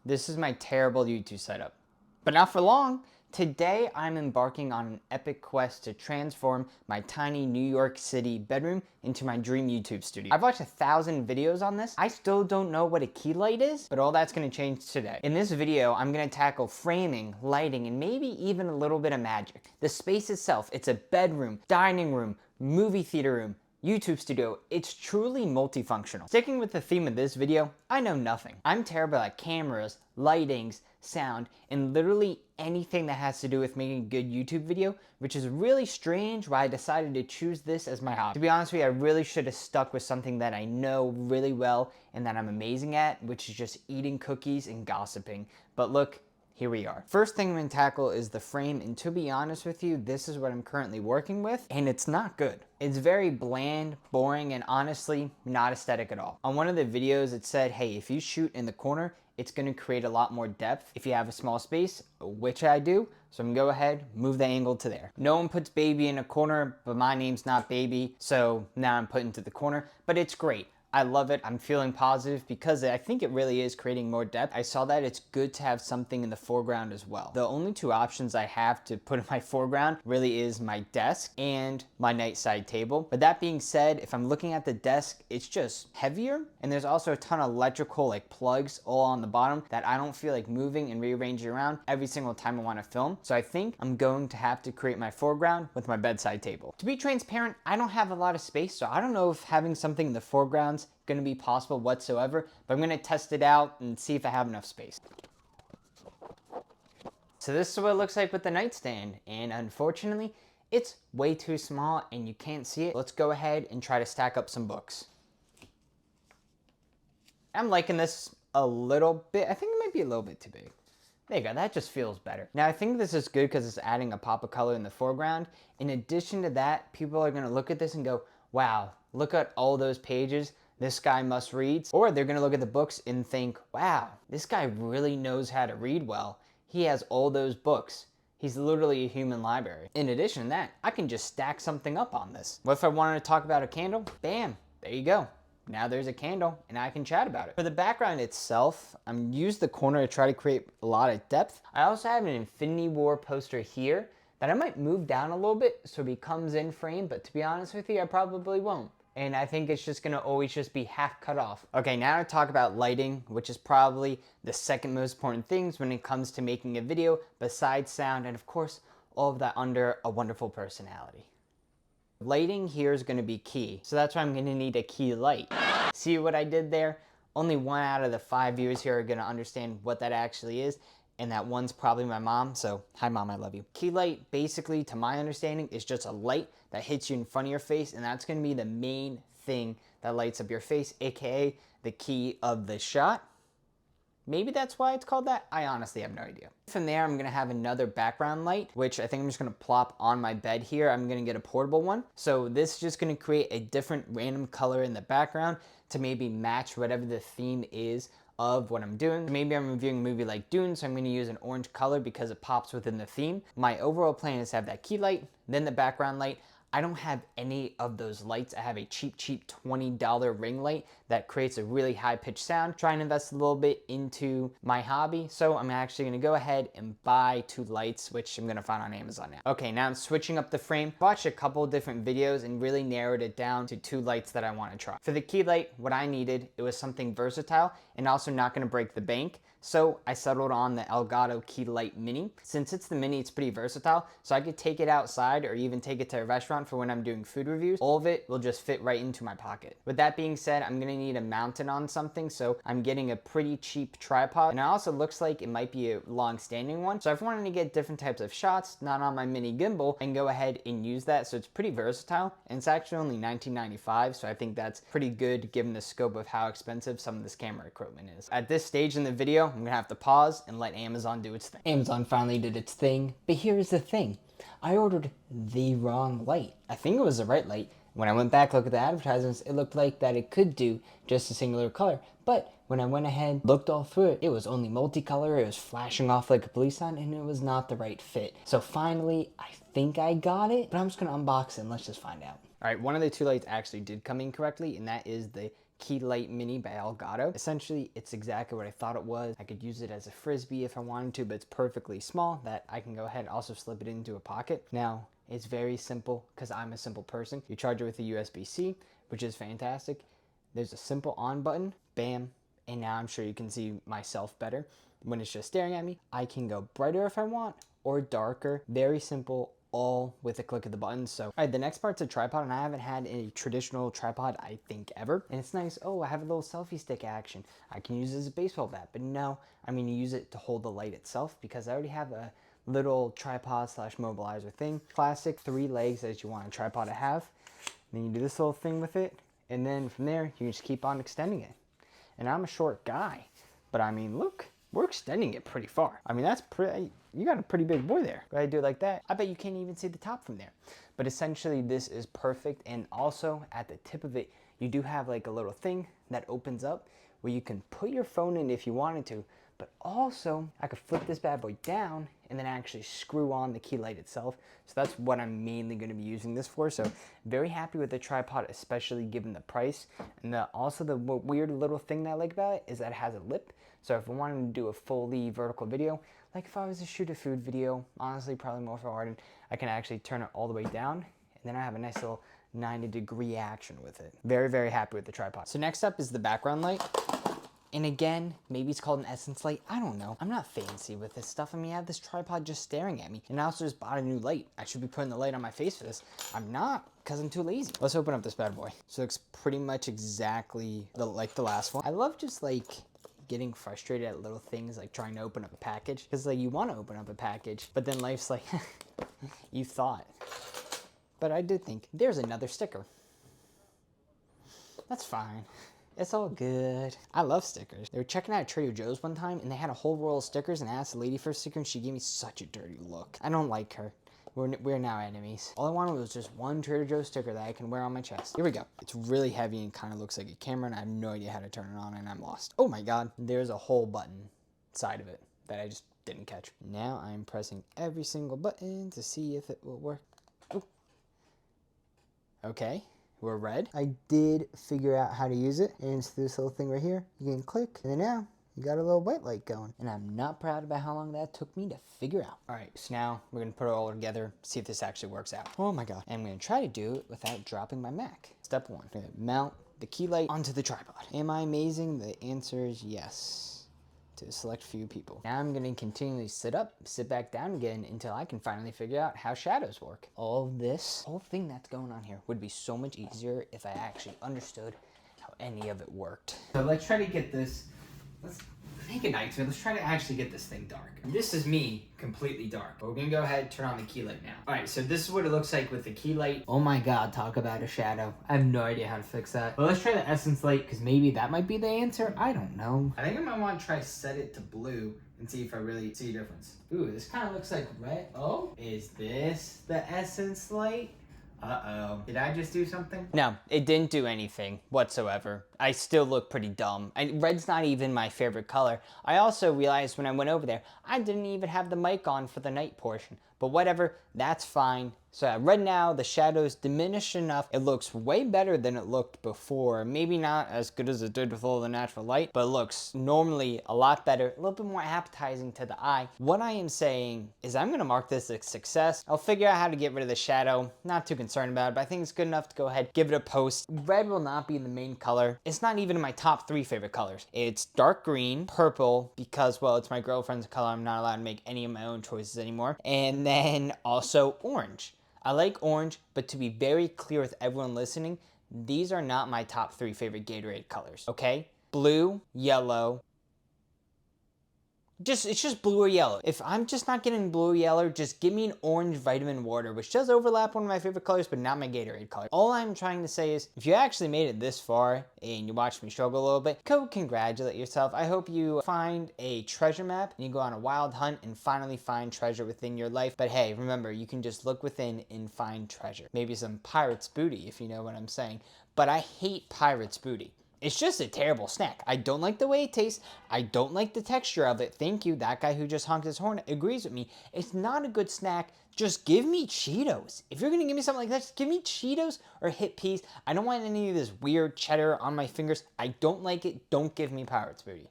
This is my terrible YouTube setup. But not for long. Today, I'm embarking on an epic quest to transform my tiny New York City bedroom into my dream YouTube studio. I've watched 1,000 videos on this. I still don't know what a key light is, but all that's gonna change today. In this video, I'm gonna tackle framing, lighting, and maybe even a little bit of magic. The space itself, it's a bedroom, dining room, movie theater room, YouTube studio, it's truly multifunctional. Sticking with the theme of this video, I know nothing. I'm terrible at cameras, lightings, sound, and literally anything that has to do with making a good YouTube video, which is really strange why I decided to choose this as my hobby. To be honest with you, I really should have stuck with something that I know really well and that I'm amazing at, which is just eating cookies and gossiping. But look, here we are. First thing I'm gonna tackle is the frame, and to be honest with you, this is what I'm currently working with, and it's not good. It's very bland, boring, and honestly, not aesthetic at all. On one of the videos, it said, hey, if you shoot in the corner, it's gonna create a lot more depth if you have a small space, which I do. So I'm gonna go ahead, move the angle to there. No one puts baby in a corner, but my name's not baby, so now I'm put into the corner, but it's great. I love it. I'm feeling positive because I think it really is creating more depth. I saw that it's good to have something in the foreground as well. The only two options I have to put in my foreground really is my desk and my nightside table. But that being said, if I'm looking at the desk, it's just heavier. And there's also a ton of electrical like plugs all on the bottom that I don't feel like moving and rearranging around every single time I want to film. So I think I'm going to have to create my foreground with my bedside table. To be transparent, I don't have a lot of space, so I don't know if having something in the foreground going to be possible whatsoever, but I'm going to test it out and see if I have enough space. So this is what it looks like with the nightstand, and unfortunately it's way too small and you can't see it. Let's go ahead and try to stack up some books. I'm liking this a little bit. I think it might be a little bit too big. There you go, that just feels better. Now I think this is good because it's adding a pop of color in the foreground. In addition to that, people are going to look at this and go, wow, look at all those pages. This guy must read. Or they're gonna look at the books and think, wow, this guy really knows how to read well. He has all those books. He's literally a human library. In addition to that, I can just stack something up on this. What if I wanted to talk about a candle? Bam, there you go. Now there's a candle and I can chat about it. For the background itself, I'm used the corner to try to create a lot of depth. I also have an Infinity War poster here that I might move down a little bit so he comes in frame, but to be honest with you, I probably won't. And I think it's just gonna always just be half cut off. Okay, now to talk about lighting, which is probably the second most important things when it comes to making a video, besides sound, and of course, all of that under a wonderful personality. Lighting here is gonna be key, so that's why I'm gonna need a key light. See what I did there? Only 1 out of the 5 viewers here are gonna understand what that actually is, and that one's probably my mom, so hi mom, I love you. Key light, basically, to my understanding, is just a light that hits you in front of your face, and that's gonna be the main thing that lights up your face, aka the key of the shot. Maybe that's why it's called that. I honestly have no idea. From there, I'm gonna have another background light, which I think I'm just gonna plop on my bed here. I'm gonna get a portable one. So this is just gonna create a different random color in the background to maybe match whatever the theme is of what I'm doing. Maybe I'm reviewing a movie like Dune, so I'm gonna use an orange color because it pops within the theme. My overall plan is to have that key light, then the background light. I don't have any of those lights. I have a cheap $20 ring light that creates a really high pitched sound. Try and invest a little bit into my hobby. So I'm actually gonna go ahead and buy 2 lights, which I'm gonna find on Amazon now. Okay, now I'm switching up the frame. I watched a couple different videos and really narrowed it down to 2 lights that I wanna try. For the key light, what I needed, it was something versatile and also not gonna break the bank. So I settled on the Elgato Key Light Mini. Since it's the Mini, it's pretty versatile, so I could take it outside or even take it to a restaurant for when I'm doing food reviews. All of it will just fit right into my pocket. With that being said, I'm gonna need to mount it on something, so I'm getting a pretty cheap tripod. And it also looks like it might be a long-standing one. So if I wanted to get different types of shots, not on my mini gimbal, I can go ahead and use that. So it's pretty versatile, and it's actually only $19.95, so I think that's pretty good given the scope of how expensive some of this camera equipment is. At this stage in the video, I'm gonna have to pause and let Amazon do its thing. Amazon finally did its thing, but here's the thing. I ordered the wrong light. I think it was the right light. When I went back, look at the advertisements, it looked like that it could do just a singular color. But when I went ahead, looked all through it, it was only multicolor, it was flashing off like a police sign, and it was not the right fit. So finally, I think I got it, but I'm just gonna unbox it and let's just find out. All right, one of the 2 lights actually did come in correctly, and that is the Key Light Mini by Elgato. Essentially, it's exactly what I thought it was. I could use it as a frisbee if I wanted to, but it's perfectly small that I can go ahead and also slip it into a pocket. Now, it's very simple because I'm a simple person. You charge it with a USB-C, which is fantastic. There's a simple on button, bam, and now I'm sure you can see myself better when it's just staring at me. I can go brighter if I want or darker. Very simple, all with a click of the button. So, all right, the next part's a tripod, and I haven't had a traditional tripod, I think, ever. And it's nice. Oh, I have a little selfie stick action. I can use it as a baseball bat, but no, I'm gonna use it to hold the light itself because I already have a little tripod slash mobilizer thing. Classic 3 legs as you want a tripod to have. And then you do this little thing with it, and then from there, you can just keep on extending it. And I'm a short guy, but I mean, look, we're extending it pretty far. I mean, that's pretty, you got a pretty big boy there. Go ahead and do it like that. I bet you can't even see the top from there. But essentially, this is perfect. And also, at the tip of it, you do have like a little thing that opens up where you can put your phone in if you wanted to. But also, I could flip this bad boy down and then actually screw on the key light itself. So that's what I'm mainly going to be using this for. So very happy with the tripod, especially given the price. And also the weird little thing that I like about it is that it has a lip. So if I wanted to do a fully vertical video, like if I was to shoot a food video, honestly, probably more for Arden, I can actually turn it all the way down. And then I have a nice little 90-degree action with it. Very, very happy with the tripod. So next up is the background light. And again, maybe it's called an essence light. I don't know. I'm not fancy with this stuff. I mean, I have this tripod just staring at me. And I also just bought a new light. I should be putting the light on my face for this. I'm not, because I'm too lazy. Let's open up this bad boy. So it looks pretty much exactly like the last one. I love just like getting frustrated at little things like trying to open up a package. Because like you want to open up a package, but then life's like, you thought. But I did think, there's another sticker. That's fine. It's all good. I love stickers. They were checking out at Trader Joe's one time, and they had a whole roll of stickers, and I asked the lady for a sticker, and she gave me such a dirty look. I don't like her. We're now enemies. All I wanted was just one Trader Joe's sticker that I can wear on my chest. Here we go. It's really heavy and kind of looks like a camera, and I have no idea how to turn it on, and I'm lost. Oh my God. There's a whole button side of it that I just didn't catch. Now I'm pressing every single button to see if it will work. Ooh. Okay. We're red. I did figure out how to use it, and it's this little thing right here. You can click, and then now you got a little white light going. And I'm not proud about how long that took me to figure out. All right, so now we're gonna put it all together, see if this actually works out. Oh my God. And I'm gonna try to do it without dropping my Mac. Step 1, I'm gonna mount the key light onto the tripod. Am I amazing? The answer is yes. To a select few people. Now I'm gonna continually sit back down again until I can finally figure out how shadows work. All this whole thing that's going on here would be so much easier if I actually understood how any of it worked. So let's try to get this, let's make a night so let's try to actually get this thing dark. This is me completely dark. But we're gonna go ahead and turn on the key light now. All right, so this is what it looks like with the key light. Oh my God, talk about a shadow. I have no idea how to fix that. But let's try the essence light because maybe that might be the answer. I don't know. I think I might want to try set it to blue and see if I really see a difference. Ooh, this kind of looks like red. Oh, is this the essence light? Uh-oh. Did I just do something? No, it didn't do anything whatsoever. I still look pretty dumb. Red's not even my favorite color. I also realized when I went over there, I didn't even have the mic on for the night portion. But whatever, that's fine. So right now, the shadows diminish enough. It looks way better than it looked before. Maybe not as good as it did with all the natural light, but it looks normally a lot better, a little bit more appetizing to the eye. What I am saying is I'm gonna mark this a success. I'll figure out how to get rid of the shadow. Not too concerned about it, but I think it's good enough to go ahead, give it a post. Red will not be the main color. It's not even in my top 3 favorite colors. It's dark green, purple, because, well, it's my girlfriend's color. I'm not allowed to make any of my own choices anymore. And then also orange. I like orange, but to be very clear with everyone listening, these are not my top 3 favorite Gatorade colors, okay? Blue, yellow. It's just blue or yellow. If I'm just not getting blue or yellow, just give me an orange vitamin water, which does overlap one of my favorite colors, but not my Gatorade color. All I'm trying to say is, if you actually made it this far and you watched me struggle a little bit, go congratulate yourself. I hope you find a treasure map and you go on a wild hunt and finally find treasure within your life. But hey, remember, you can just look within and find treasure. Maybe some pirate's booty, if you know what I'm saying. But I hate pirate's booty. It's just a terrible snack. I don't like the way it tastes. I don't like the texture of it. Thank you. That guy who just honked his horn agrees with me. It's not a good snack. Just give me Cheetos. If you're going to give me something like that, just give me Cheetos or Hit Peas. I don't want any of this weird cheddar on my fingers. I don't like it. Don't give me Pirates Booty.